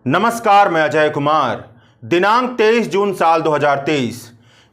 नमस्कार, मैं अजय कुमार। दिनांक 23 जून साल 2023।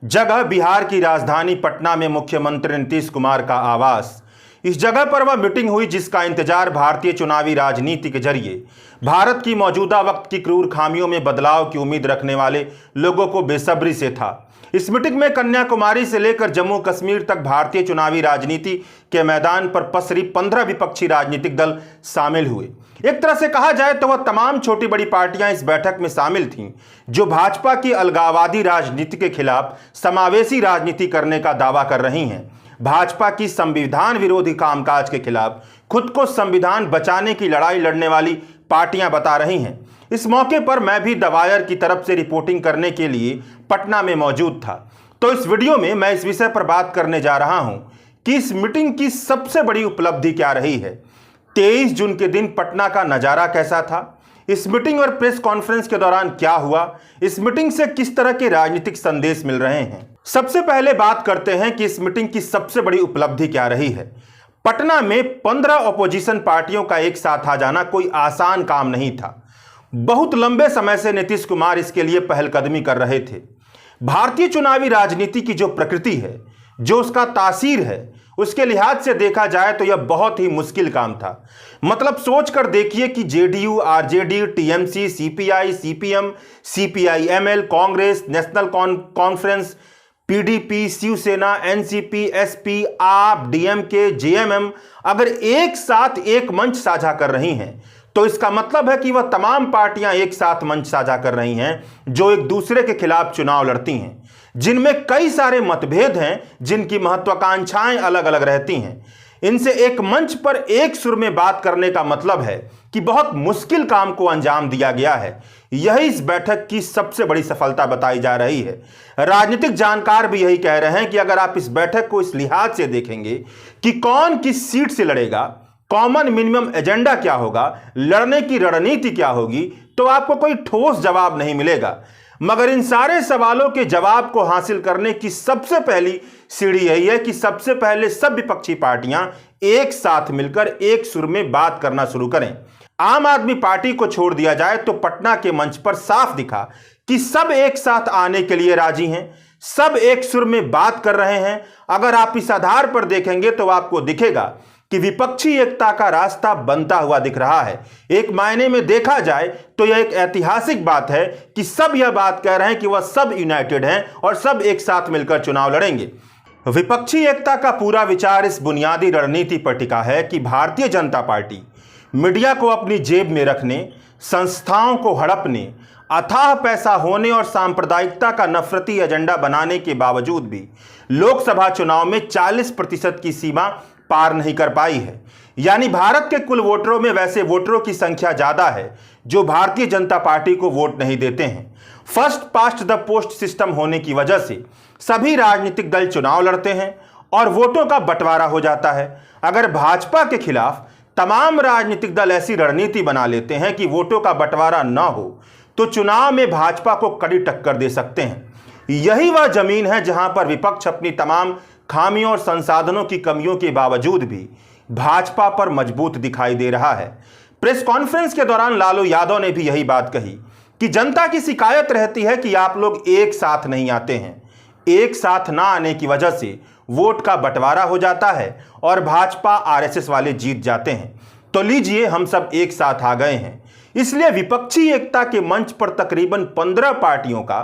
जगह बिहार की राजधानी पटना में मुख्यमंत्री नीतीश कुमार का आवास। इस जगह पर वह मीटिंग हुई जिसका इंतजार भारतीय चुनावी राजनीति के जरिए भारत की मौजूदा वक्त की क्रूर खामियों में बदलाव की उम्मीद रखने वाले लोगों को बेसब्री से था। इस मीटिंग में कन्याकुमारी से लेकर जम्मू कश्मीर तक भारतीय चुनावी राजनीति के मैदान पर पसरी 15 विपक्षी राजनीतिक दल शामिल हुए। एक तरह से कहा जाए तो वह तमाम छोटी बड़ी पार्टियां इस बैठक में शामिल थीं, जो भाजपा की अलगाववादी राजनीति के खिलाफ समावेशी राजनीति करने का दावा कर रही हैं। भाजपा की संविधान विरोधी कामकाज के खिलाफ खुद को संविधान बचाने की लड़ाई लड़ने वाली पार्टियां बता रही हैं। इस मौके पर मैं भी द वायर की तरफ से रिपोर्टिंग करने के लिए पटना में मौजूद था। तो इस वीडियो में मैं इस विषय पर बात करने जा रहा हूं कि इस मीटिंग की सबसे बड़ी उपलब्धि क्या रही है। 23 जून के दिन पटना का नजारा कैसा था, इस मीटिंग और प्रेस कॉन्फ्रेंस के दौरान क्या हुआ, इस मीटिंग से किस तरह के राजनीतिक संदेश मिल रहे हैं। सबसे पहले बात करते हैं कि इस मीटिंग की सबसे बड़ी उपलब्धि क्या रही है। पटना में 15 अपोजिशन पार्टियों का एक साथ आ जाना कोई आसान काम नहीं था। बहुत लंबे समय से नीतीश कुमार इसके लिए पहलकदमी कर रहे थे। भारतीय चुनावी राजनीति की जो प्रकृति है, जो उसका तासीर है, उसके लिहाज से देखा जाए तो यह बहुत ही मुश्किल काम था। मतलब सोच कर देखिए कि JDU, RJD, TMC, CPI, CPM, CPI ML, Congress, National Conference, PDP, Shiv Sena, NCP, SP, AAP, DMK, JMM अगर एक साथ एक मंच साझा कर रही हैं तो इसका मतलब है कि वह तमाम पार्टियां एक साथ मंच साझा कर रही हैं जो एक दूसरे के खिलाफ चुनाव लड़ती हैं, जिनमें कई सारे मतभेद हैं, जिनकी महत्वाकांक्षाएं अलग अलग रहती हैं। इनसे एक मंच पर एक सुर में बात करने का मतलब है कि बहुत मुश्किल काम को अंजाम दिया गया है। यही इस बैठक की सबसे बड़ी सफलता बताई जा रही है। राजनीतिक जानकार भी यही कह रहे हैं कि अगर आप इस बैठक को इस लिहाज से देखेंगे कि कौन किस सीट से लड़ेगा, कॉमन मिनिमम एजेंडा क्या होगा, लड़ने की रणनीति क्या होगी, तो आपको कोई ठोस जवाब नहीं मिलेगा। मगर इन सारे सवालों के जवाब को हासिल करने की सबसे पहली सीढ़ी यही है कि सबसे पहले सब विपक्षी पार्टियां एक साथ मिलकर एक सुर में बात करना शुरू करें। आम आदमी पार्टी को छोड़ दिया जाए तो पटना के मंच पर साफ दिखा कि सब एक साथ आने के लिए राजी हैं, सब एक सुर में बात कर रहे हैं। अगर आप इस आधार पर देखेंगे तो आपको दिखेगा कि विपक्षी एकता का रास्ता बनता हुआ दिख रहा है। एक मायने में देखा जाए तो यह एक ऐतिहासिक बात है कि सब यह बात कह रहे हैं कि वह सब यूनाइटेड हैं और सब एक साथ मिलकर चुनाव लड़ेंगे। विपक्षी एकता का पूरा विचार इस बुनियादी रणनीति पर टिका है कि भारतीय जनता पार्टी मीडिया को अपनी जेब में रखने, संस्थाओं को हड़पने, अथाह पैसा होने और सांप्रदायिकता का नफरती एजेंडा बनाने के बावजूद भी लोकसभा चुनाव में 40% की सीमा पार नहीं कर पाई है। यानी भारत के कुल वोटरों में वैसे वोटरों की संख्या ज्यादा है जो भारतीय जनता पार्टी को वोट नहीं देते हैं। First past the post system होने की वजह से सभी राजनीतिक दल चुनाव लड़ते हैं और वोटों का बंटवारा हो जाता है। अगर भाजपा के खिलाफ तमाम राजनीतिक दल ऐसी रणनीति बना लेते हैं कि वोटों का बंटवारा न हो तो चुनाव में भाजपा को कड़ी टक्कर दे सकते हैं। यही वह जमीन है जहां पर विपक्ष अपनी तमाम खामियों और संसाधनों की कमियों के बावजूद भी भाजपा पर मजबूत दिखाई दे रहा है। प्रेस कॉन्फ्रेंस के दौरान लालू यादव ने भी यही बात कही कि जनता की शिकायत रहती है कि आप लोग एक साथ नहीं आते हैं। एक साथ ना आने की वजह से वोट का बंटवारा हो जाता है और भाजपा आरएसएस वाले जीत जाते हैं। तो लीजिए, हम सब एक साथ आ गए हैं। इसलिए विपक्षी एकता के मंच पर तकरीबन 15 पार्टियों का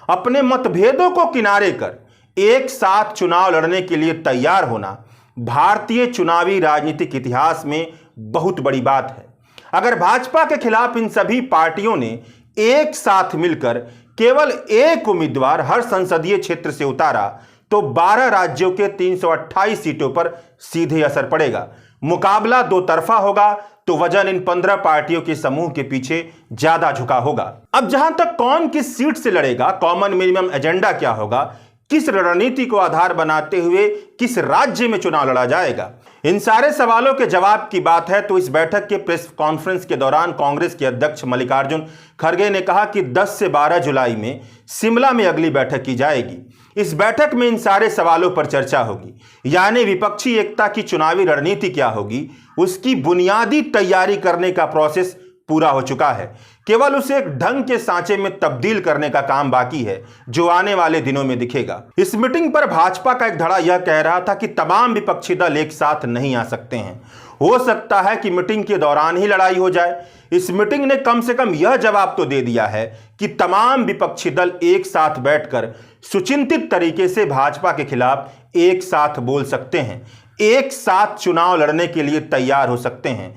अपने मतभेदों को किनारे कर एक साथ चुनाव लड़ने के लिए तैयार होना भारतीय चुनावी राजनीतिक इतिहास में बहुत बड़ी बात है। अगर भाजपा के खिलाफ इन सभी पार्टियों ने एक साथ मिलकर केवल एक उम्मीदवार हर संसदीय क्षेत्र से उतारा तो 12 राज्यों के 328 सीटों पर सीधे असर पड़ेगा। मुकाबला दो तरफा होगा तो वजन इन 15 पार्टियों के समूह के पीछे ज्यादा झुका होगा। अब जहां तक कौन किस सीट से लड़ेगा, कॉमन मिनिमम एजेंडा क्या होगा, किस रणनीति को आधार बनाते हुए किस राज्य में चुनाव लड़ा जाएगा, इन सारे सवालों के जवाब की बात है तो इस बैठक के प्रेस कॉन्फ्रेंस के दौरान कांग्रेस के अध्यक्ष मल्लिकार्जुन खड़गे ने कहा कि 10 से 12 जुलाई में शिमला में अगली बैठक की जाएगी। इस बैठक में इन सारे सवालों पर चर्चा होगी, यानी विपक्षी एकता की चुनावी रणनीति क्या होगी, उसकी बुनियादी तैयारी करने का प्रोसेस पूरा हो चुका है। केवल उसे एक ढंग के सांचे में तब्दील करने का काम बाकी है, जो आने वाले दिनों में दिखेगा। इस मीटिंग पर भाजपा का एक धड़ा यह कह रहा था कि तमाम विपक्षी दल एक साथ नहीं आ सकते हैं। हो सकता है कि मीटिंग के दौरान ही लड़ाई हो जाए। इस मीटिंग ने कम से कम यह जवाब तो दे दिया है कि तमाम विपक्षी दल एक साथ बैठकर सुचिंतित तरीके से भाजपा के खिलाफ एक साथ बोल सकते हैं, एक साथ चुनाव लड़ने के लिए तैयार हो सकते हैं।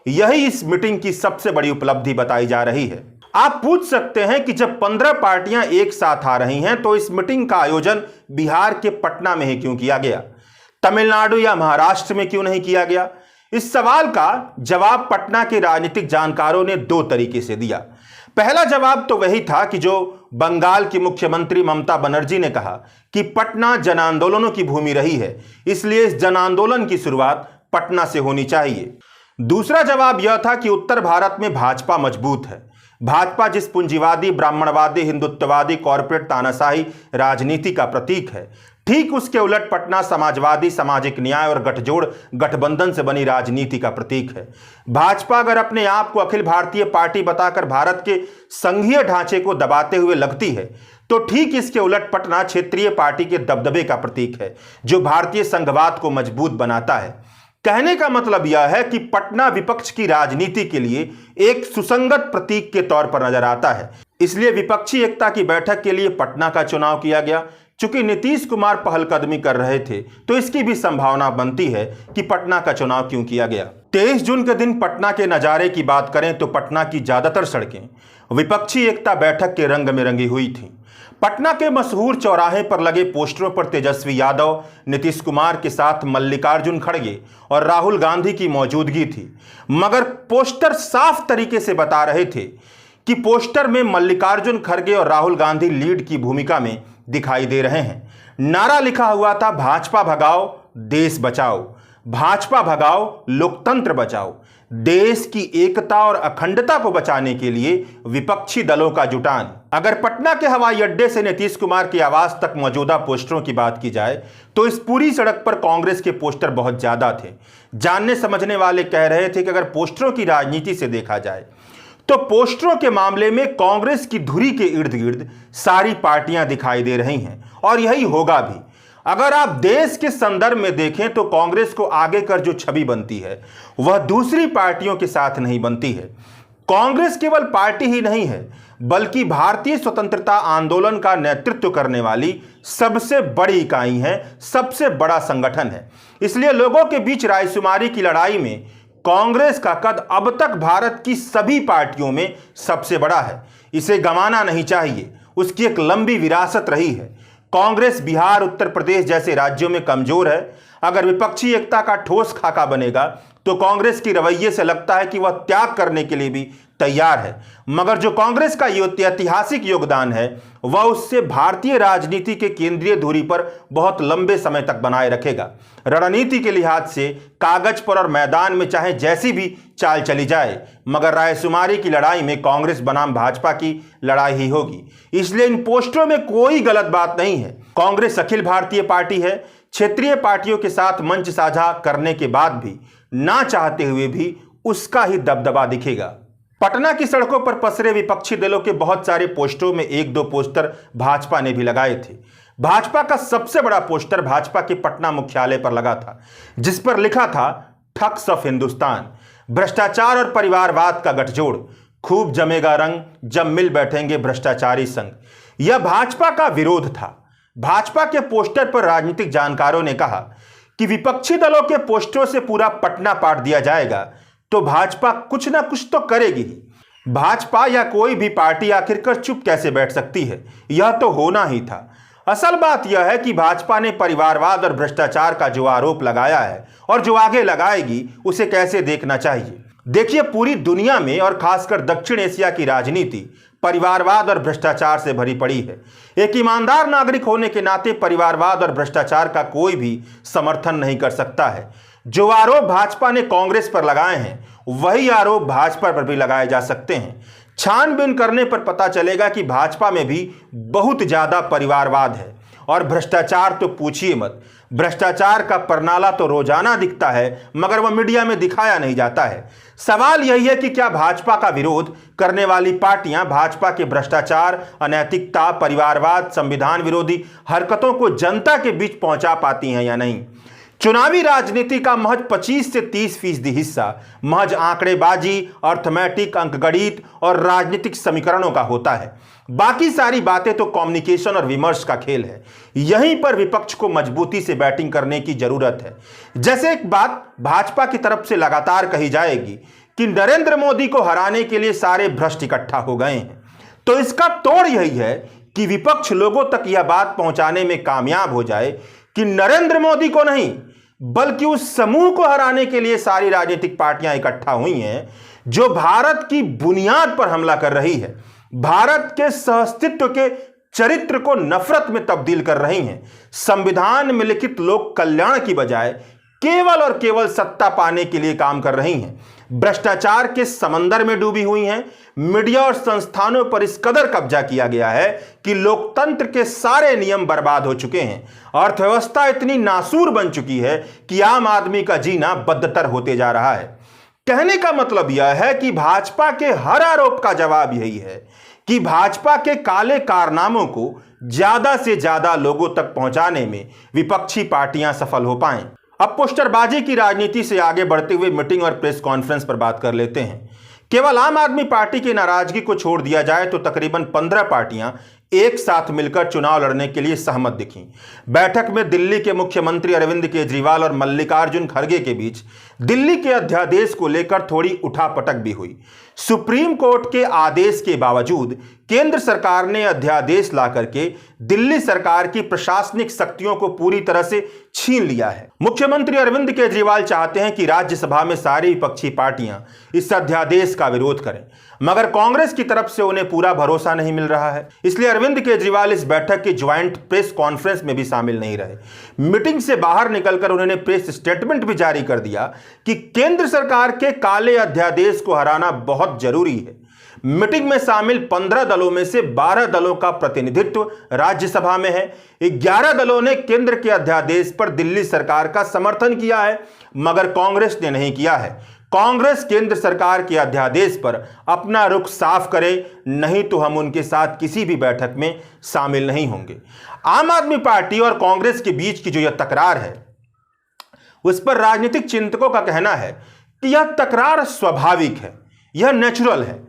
यही इस मीटिंग की सबसे बड़ी उपलब्धि बताई जा रही है। आप पूछ सकते हैं कि जब 15 पार्टियां एक साथ आ रही हैं तो इस मीटिंग का आयोजन बिहार के पटना में ही क्यों किया गया, तमिलनाडु या महाराष्ट्र में क्यों नहीं किया गया? इस सवाल का जवाब पटना के राजनीतिक जानकारों ने दो तरीके से दिया। पहला जवाब तो वही था कि जो बंगाल की मुख्यमंत्री ममता बनर्जी ने कहा कि पटना जन आंदोलनों की भूमि रही है, इसलिए इस जन आंदोलन की शुरुआत पटना से होनी चाहिए। दूसरा जवाब यह था कि उत्तर भारत में भाजपा मजबूत है। भाजपा जिस पूंजीवादी, ब्राह्मणवादी, हिंदुत्ववादी, कॉरपोरेट तानाशाही राजनीति का प्रतीक है, ठीक उसके उलट पटना समाजवादी, सामाजिक न्याय और गठजोड़ गठबंधन से बनी राजनीति का प्रतीक है। भाजपा अगर अपने आप को अखिल भारतीय पार्टी बताकर भारत के संघीय ढांचे को दबाते हुए लगती है, तो ठीक इसके उलट पटना क्षेत्रीय पार्टी के दबदबे का प्रतीक है, जो भारतीय संघवाद को मजबूत बनाता है। कहने का मतलब यह है कि पटना विपक्ष की राजनीति के लिए एक सुसंगत प्रतीक के तौर पर नजर आता है। इसलिए विपक्षी एकता की बैठक के लिए पटना का चुनाव किया गया। चूंकि नीतीश कुमार पहलकदमी कर रहे थे, तो इसकी भी संभावना बनती है कि पटना का चुनाव क्यों किया गया। 23 जून के दिन पटना के नजारे की बात करें तो पटना की ज्यादातर सड़कें विपक्षी एकता बैठक के रंग में रंगी हुई थीं। पटना के मशहूर चौराहे पर लगे पोस्टरों पर तेजस्वी यादव, नीतीश कुमार के साथ मल्लिकार्जुन खड़गे और राहुल गांधी की मौजूदगी थी। मगर पोस्टर साफ तरीके से बता रहे थे कि पोस्टर में मल्लिकार्जुन खड़गे और राहुल गांधी लीड की भूमिका में दिखाई दे रहे हैं। नारा लिखा हुआ था, भाजपा भगाओ देश बचाओ, भाजपा भगाओ लोकतंत्र बचाओ। देश की एकता और अखंडता को बचाने के लिए विपक्षी दलों का जुटान। अगर पटना के हवाई अड्डे से नीतीश कुमार के आवास तक मौजूदा पोस्टरों की बात की जाए तो इस पूरी सड़क पर कांग्रेस के पोस्टर बहुत ज्यादा थे। जानने समझने वाले कह रहे थे कि अगर पोस्टरों की राजनीति से देखा जाए तो पोस्टरों के मामले में कांग्रेस की धुरी के इर्द गिर्द सारी पार्टियां दिखाई दे रही हैं, और यही होगा भी। अगर आप देश के संदर्भ में देखें तो कांग्रेस को आगे कर जो छवि बनती है वह दूसरी पार्टियों के साथ नहीं बनती है। कांग्रेस केवल पार्टी ही नहीं है, बल्कि भारतीय स्वतंत्रता आंदोलन का नेतृत्व करने वाली सबसे बड़ी इकाई है, सबसे बड़ा संगठन है। इसलिए लोगों के बीच रायशुमारी की लड़ाई में कांग्रेस का कद अब तक भारत की सभी पार्टियों में सबसे बड़ा है। इसे गंवाना नहीं चाहिए, उसकी एक लंबी विरासत रही है। कांग्रेस बिहार, उत्तर प्रदेश जैसे राज्यों में कमजोर है। अगर विपक्षी एकता का ठोस खाका बनेगा तो कांग्रेस की रवैये से लगता है कि वह त्याग करने के लिए भी तैयार है। मगर जो कांग्रेस का ऐतिहासिक योगदान है वह उससे भारतीय राजनीति के केंद्रीय धुरी पर बहुत लंबे समय तक बनाए रखेगा। रणनीति के लिहाज से कागज पर और मैदान में चाहे जैसी भी चाल चली जाए, मगर रायशुमारी की लड़ाई में कांग्रेस बनाम भाजपा की लड़ाई ही होगी। इसलिए इन पोस्टरों में कोई गलत बात नहीं है। कांग्रेस अखिल भारतीय पार्टी है। क्षेत्रीय पार्टियों के साथ मंच साझा करने के बाद भी, ना चाहते हुए भी, उसका ही दबदबा दिखेगा। पटना की सड़कों पर पसरे विपक्षी दलों के बहुत सारे पोस्टरों में एक दो पोस्टर भाजपा ने भी लगाए थे। भाजपा का सबसे बड़ा पोस्टर भाजपा के पटना मुख्यालय पर लगा था, जिस पर लिखा था, ठग्स ऑफ हिंदुस्तान, भ्रष्टाचार और परिवारवाद का गठजोड़, खूब जमेगा रंग जब मिल बैठेंगे भ्रष्टाचारी संग। यह भाजपा का विरोध था। भाजपा के पोस्टर पर राजनीतिक जानकारों ने कहा कि विपक्षी दलों के पोस्टरों से पूरा पटना पाट दिया जाएगा तो भाजपा कुछ ना कुछ तो करेगी ही। भाजपा या कोई भी पार्टी आखिरकार चुप कैसे बैठ सकती है? यह तो होना ही था। असल बात यह है कि भाजपा ने परिवारवाद और भ्रष्टाचार का जो आरोप लगाया है और जो आगे लगाएगी, उसे कैसे देखना चाहिए। देखिए, पूरी दुनिया में और खासकर दक्षिण एशिया की राजनीति परिवारवाद और भ्रष्टाचार से भरी पड़ी है। एक ईमानदार नागरिक होने के नाते परिवारवाद और भ्रष्टाचार का कोई भी समर्थन नहीं कर सकता है। जो आरोप भाजपा ने कांग्रेस पर लगाए हैं वही आरोप भाजपा पर भी लगाए जा सकते हैं। छानबीन करने पर पता चलेगा कि भाजपा में भी बहुत ज्यादा परिवारवाद है और भ्रष्टाचार तो पूछिए मत। भ्रष्टाचार का परनाला तो रोजाना दिखता है, मगर वह मीडिया में दिखाया नहीं जाता है। सवाल यही है कि क्या भाजपा का विरोध करने वाली पार्टियां भाजपा के भ्रष्टाचार, अनैतिकता, परिवारवाद, संविधान विरोधी हरकतों को जनता के बीच पहुंचा पाती हैं या नहीं। चुनावी राजनीति का महज 25 से 30% हिस्सा महज आंकड़ेबाजी, अर्थमैटिक, अंकगणित और राजनीतिक समीकरणों का होता है। बाकी सारी बातें तो कम्युनिकेशन और विमर्श का खेल है। यहीं पर विपक्ष को मजबूती से बैटिंग करने की जरूरत है। जैसे एक बात भाजपा की तरफ से लगातार कही जाएगी कि नरेंद्र मोदी को हराने के लिए सारे भ्रष्ट इकट्ठा हो गए हैं, तो इसका तोड़ यही है कि विपक्ष लोगों तक यह बात पहुंचाने में कामयाब हो जाए कि नरेंद्र मोदी को नहीं, बल्कि उस समूह को हराने के लिए सारी राजनीतिक पार्टियां इकट्ठा हुई हैं जो भारत की बुनियाद पर हमला कर रही है, भारत के सहअस्तित्व के चरित्र को नफरत में तब्दील कर रही हैं, संविधान में लिखित लोक कल्याण की बजाय केवल और केवल सत्ता पाने के लिए काम कर रही हैं, भ्रष्टाचार के समंदर में डूबी हुई हैं। मीडिया और संस्थानों पर इस कदर कब्जा किया गया है कि लोकतंत्र के सारे नियम बर्बाद हो चुके हैं। अर्थव्यवस्था इतनी नासूर बन चुकी है कि आम आदमी का जीना बदतर होते जा रहा है। कहने का मतलब यह है कि भाजपा के हर आरोप का जवाब यही है कि भाजपा के काले कारनामों को ज्यादा से ज्यादा लोगों तक पहुंचाने में विपक्षी पार्टियां सफल हो पाएं। अब पोस्टरबाजी की राजनीति से आगे बढ़ते हुए मीटिंग और प्रेस कॉन्फ्रेंस पर बात कर लेते हैं। केवल आम आदमी पार्टी की नाराजगी को छोड़ दिया जाए तो तकरीबन 15 पार्टियां एक साथ मिलकर चुनाव लड़ने के लिए सहमत दिखीं। बैठक में दिल्ली के मुख्यमंत्री अरविंद केजरीवाल और मल्लिकार्जुन खड़गे के बीच दिल्ली के अध्यादेश को लेकर थोड़ी उठापटक भी हुई। सुप्रीम कोर्ट के आदेश के बावजूद केंद्र सरकार ने अध्यादेश ला करके दिल्ली सरकार की प्रशासनिक शक्तियों को पूरी तरह से छीन लिया है। मुख्यमंत्री अरविंद केजरीवाल चाहते हैं कि राज्यसभा में सारी विपक्षी पार्टियां इस अध्यादेश का विरोध करें, मगर कांग्रेस की तरफ से उन्हें पूरा भरोसा नहीं मिल रहा है। इसलिए अरविंद केजरीवाल इस बैठक की ज्वाइंट प्रेस कॉन्फ्रेंस में भी शामिल नहीं रहे। मीटिंग से बाहर निकलकर उन्होंने प्रेस स्टेटमेंट भी जारी कर दिया कि केंद्र सरकार के काले अध्यादेश को हराना बहुत जरूरी है। मीटिंग में शामिल 15 दलों में से 12 दलों का प्रतिनिधित्व राज्यसभा में है। 11 दलों ने केंद्र के अध्यादेश पर दिल्ली सरकार का समर्थन किया है, मगर कांग्रेस ने नहीं किया है। कांग्रेस केंद्र सरकार के अध्यादेश पर अपना रुख साफ करे, नहीं तो हम उनके साथ किसी भी बैठक में शामिल नहीं होंगे। आम आदमी पार्टी और कांग्रेस के बीच की जो यह तकरार है, उस पर राजनीतिक चिंतकों का कहना है कि यह तकरार स्वाभाविक है, यह नेचुरल है।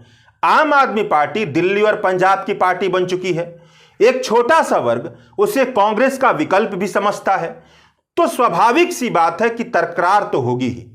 आम आदमी पार्टी दिल्ली और पंजाब की पार्टी बन चुकी है। एक छोटा सा वर्ग उसे कांग्रेस का विकल्प भी समझता है, तो स्वाभाविक सी बात है कि तकरार तो होगी ही।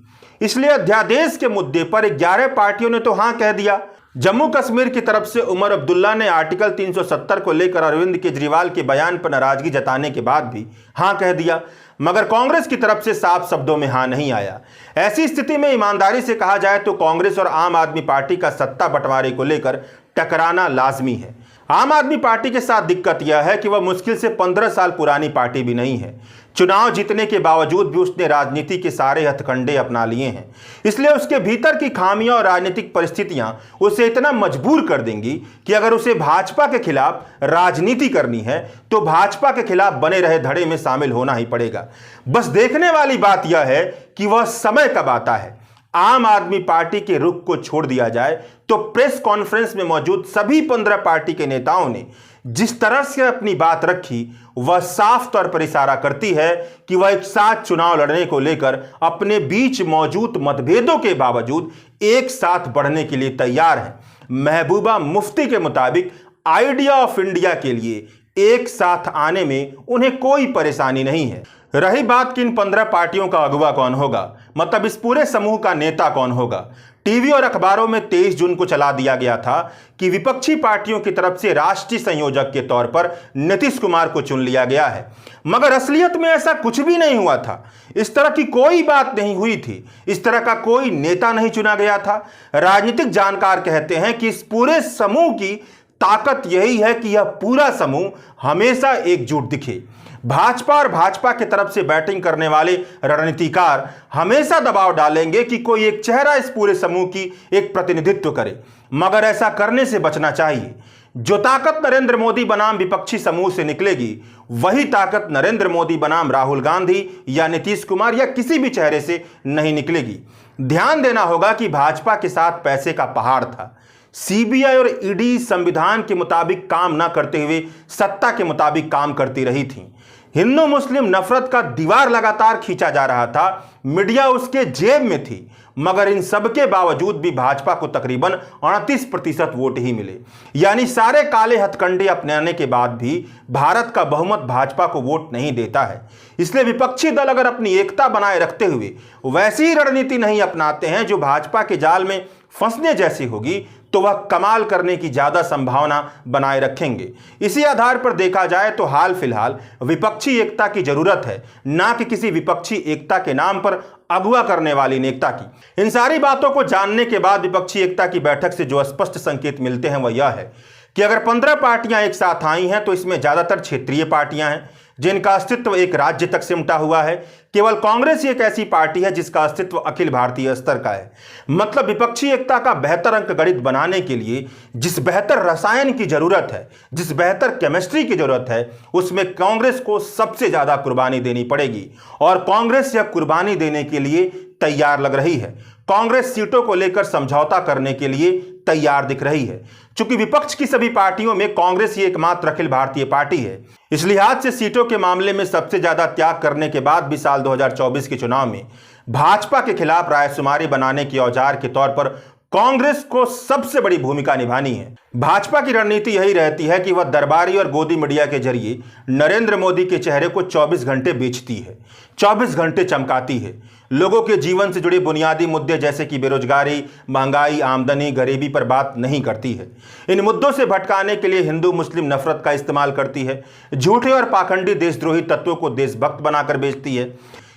इसलिए अध्यादेश के मुद्दे पर 11 पार्टियों ने तो हां कह दिया। जम्मू कश्मीर की तरफ से उमर अब्दुल्ला ने आर्टिकल 370 को लेकर अरविंद केजरीवाल के बयान पर नाराजगी जताने के बाद भी हां कह दिया, मगर कांग्रेस की तरफ से साफ शब्दों में हां नहीं आया। ऐसी स्थिति में ईमानदारी से कहा जाए तो कांग्रेस और आम आदमी पार्टी का सत्ता बंटवारे को लेकर टकराना लाजमी है। आम आदमी पार्टी के साथ दिक्कत यह है कि वह मुश्किल से 15 साल पुरानी पार्टी भी नहीं है। चुनाव जीतने के बावजूद भी उसने राजनीति के सारे हथकंडे अपना लिए हैं। इसलिए उसके भीतर की खामियां और राजनीतिक परिस्थितियां उसे इतना मजबूर कर देंगी कि अगर उसे भाजपा के खिलाफ राजनीति करनी है तो भाजपा के खिलाफ बने रहे धड़े में शामिल होना ही पड़ेगा। बस देखने वाली बात यह है कि वह समय कब आता है। आम आदमी पार्टी के रुख को छोड़ दिया जाए तो प्रेस कॉन्फ्रेंस में मौजूद सभी 15 पार्टी के नेताओं ने जिस तरह से अपनी बात रखी, वह साफ तौर पर इशारा करती है कि वह एक साथ चुनाव लड़ने को लेकर अपने बीच मौजूद मतभेदों के बावजूद एक साथ बढ़ने के लिए तैयार हैं। महबूबा मुफ्ती के मुताबिक आइडिया ऑफ इंडिया के लिए एक साथ आने में उन्हें कोई परेशानी नहीं है। रही बात कि इन 15 पार्टियों का अगुवा कौन होगा, मतलब इस पूरे समूह का नेता कौन होगा, टीवी और अखबारों में 23 जून को चला दिया गया था कि विपक्षी पार्टियों की तरफ से राष्ट्रीय संयोजक के तौर पर नीतीश कुमार को चुन लिया गया है, मगर असलियत में ऐसा कुछ भी नहीं हुआ था। इस तरह की कोई बात नहीं हुई थी, इस तरह का कोई नेता नहीं चुना गया था। राजनीतिक जानकार कहते हैं कि इस पूरे समूह की ताकत यही है कि यह पूरा समूह हमेशा एकजुट दिखे। भाजपा और भाजपा की तरफ से बैटिंग करने वाले रणनीतिकार हमेशा दबाव डालेंगे कि कोई एक चेहरा इस पूरे समूह की एक प्रतिनिधित्व करे, मगर ऐसा करने से बचना चाहिए। जो ताकत नरेंद्र मोदी बनाम विपक्षी समूह से निकलेगी, वही ताकत नरेंद्र मोदी बनाम राहुल गांधी या नीतीश कुमार या किसी भी चेहरे से नहीं निकलेगी। ध्यान देना होगा कि भाजपा के साथ पैसे का पहाड़ था। सीबीआई और ईडी संविधान के मुताबिक काम न करते हुए सत्ता के मुताबिक काम करती रही थी। हिंदू मुस्लिम नफरत का दीवार लगातार खींचा जा रहा था, मीडिया उसके जेब में थी, मगर इन सब के बावजूद भी भाजपा को तकरीबन 38% वोट ही मिले। यानी सारे काले हथकंडे अपनाने के बाद भी भारत का बहुमत भाजपा को वोट नहीं देता है। इसलिए विपक्षी दल अगर अपनी एकता बनाए रखते हुए वैसी ही रणनीति नहीं अपनाते हैं जो भाजपा के जाल में फंसने जैसी होगी, तो वह कमाल करने की ज्यादा संभावना बनाए रखेंगे। इसी आधार पर देखा जाए तो हाल फिलहाल विपक्षी एकता की जरूरत है, ना कि किसी विपक्षी एकता के नाम पर अगुवा करने वाली नेता की। इन सारी बातों को जानने के बाद विपक्षी एकता की बैठक से जो स्पष्ट संकेत मिलते हैं वह यह है कि अगर 15 पार्टियां एक साथ आई हैं तो इसमें ज्यादातर क्षेत्रीय पार्टियां हैं जिनका अस्तित्व एक राज्य तक सिमटा हुआ है। केवल कांग्रेस ही एक ऐसी पार्टी है जिसका अस्तित्व अखिल भारतीय स्तर का है। मतलब विपक्षी एकता का बेहतर अंक गणित बनाने के लिए जिस बेहतर रसायन की जरूरत है, जिस बेहतर केमिस्ट्री की जरूरत है, उसमें कांग्रेस को सबसे ज्यादा कुर्बानी देनी पड़ेगी और कांग्रेस यह कुर्बानी देने के लिए तैयार लग रही है। कांग्रेस सीटों को लेकर समझौता करने के लिए तैयार दिख रही है। चूंकि विपक्ष की सभी पार्टियों में कांग्रेस ही एकमात्र अखिल भारतीय पार्टी है, इस लिहाज से सीटों के मामले में सबसे ज्यादा त्याग करने के बाद भी साल 2024 के चुनाव में भाजपा के खिलाफ रायशुमारी बनाने के औजार के तौर पर कांग्रेस को सबसे बड़ी भूमिका निभानी है। भाजपा की रणनीति यही रहती है कि वह दरबारी और गोदी मीडिया के जरिए नरेंद्र मोदी के चेहरे को 24 घंटे बेचती है, 24 घंटे चमकाती है। लोगों के जीवन से जुड़े बुनियादी मुद्दे जैसे कि बेरोजगारी, महंगाई, आमदनी, गरीबी पर बात नहीं करती है। इन मुद्दों से भटकाने के लिए हिंदू मुस्लिम नफरत का इस्तेमाल करती है। झूठे और पाखंडी देशद्रोही तत्वों को देशभक्त बनाकर बेचती है।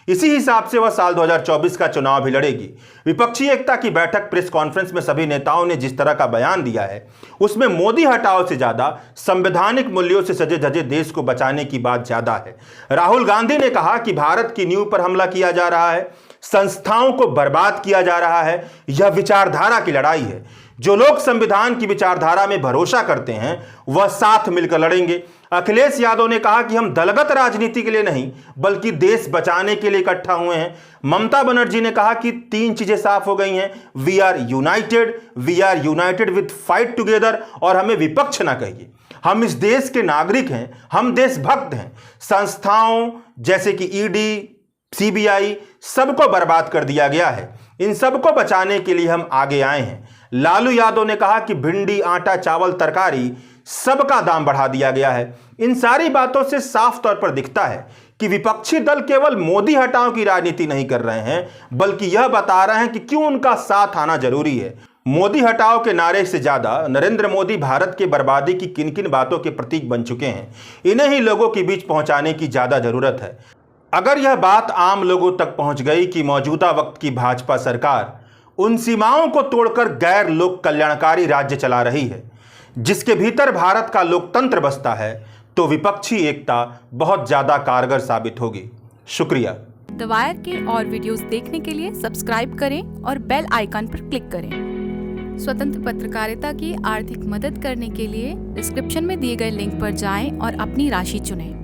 इसी हिसाब से वह साल 2024 का चुनाव भी लड़ेगी। विपक्षी एकता की बैठक प्रेस कॉन्फ्रेंस में सभी नेताओं ने जिस तरह का बयान दिया है, उसमें मोदी हटाओ से ज्यादा संवैधानिक मूल्यों से सजे धजे देश को बचाने की बात ज्यादा है। राहुल गांधी ने कहा कि भारत की नींव पर हमला किया जा रहा है, संस्थाओं को बर्बाद किया जा रहा है। यह विचारधारा की लड़ाई है। जो लोग संविधान की विचारधारा में भरोसा करते हैं वह साथ मिलकर लड़ेंगे। अखिलेश यादव ने कहा कि हम दलगत राजनीति के लिए नहीं बल्कि देश बचाने के लिए इकट्ठा हुए हैं। ममता बनर्जी ने कहा कि 3 चीजें साफ हो गई हैं, we are united with fight together, और हमें विपक्ष ना कहिए। हम इस देश के नागरिक हैं, हम देशभक्त हैं। संस्थाओं जैसे कि ईडी, सीबीआई सबको बर्बाद कर दिया गया है। इन सबको बचाने के लिए हम आगे आए हैं। लालू यादव ने कहा कि भिंडी, आटा, चावल, तरकारी सबका दाम बढ़ा दिया गया है। इन सारी बातों से साफ तौर पर दिखता है कि विपक्षी दल केवल मोदी हटाओ की राजनीति नहीं कर रहे हैं, बल्कि यह बता रहे हैं कि क्यों उनका साथ आना जरूरी है। मोदी हटाओ के नारे से ज्यादा नरेंद्र मोदी भारत की बर्बादी की किन किन बातों के प्रतीक बन चुके हैं, इन्हें ही लोगों के बीच पहुंचाने की ज्यादा जरूरत है। अगर यह बात आम लोगों तक पहुंच गई कि मौजूदा वक्त की भाजपा सरकार उन सीमाओं को तोड़कर गैर लोक कल्याणकारी राज्य चला रही है जिसके भीतर भारत का लोकतंत्र बसता है, तो विपक्षी एकता बहुत ज्यादा कारगर साबित होगी। शुक्रिया। द वायर के और वीडियोस देखने के लिए सब्सक्राइब करें और बेल आइकन पर क्लिक करें। स्वतंत्र पत्रकारिता की आर्थिक मदद करने के लिए डिस्क्रिप्शन में दिए गए लिंक पर जाएं और अपनी राशि चुनें।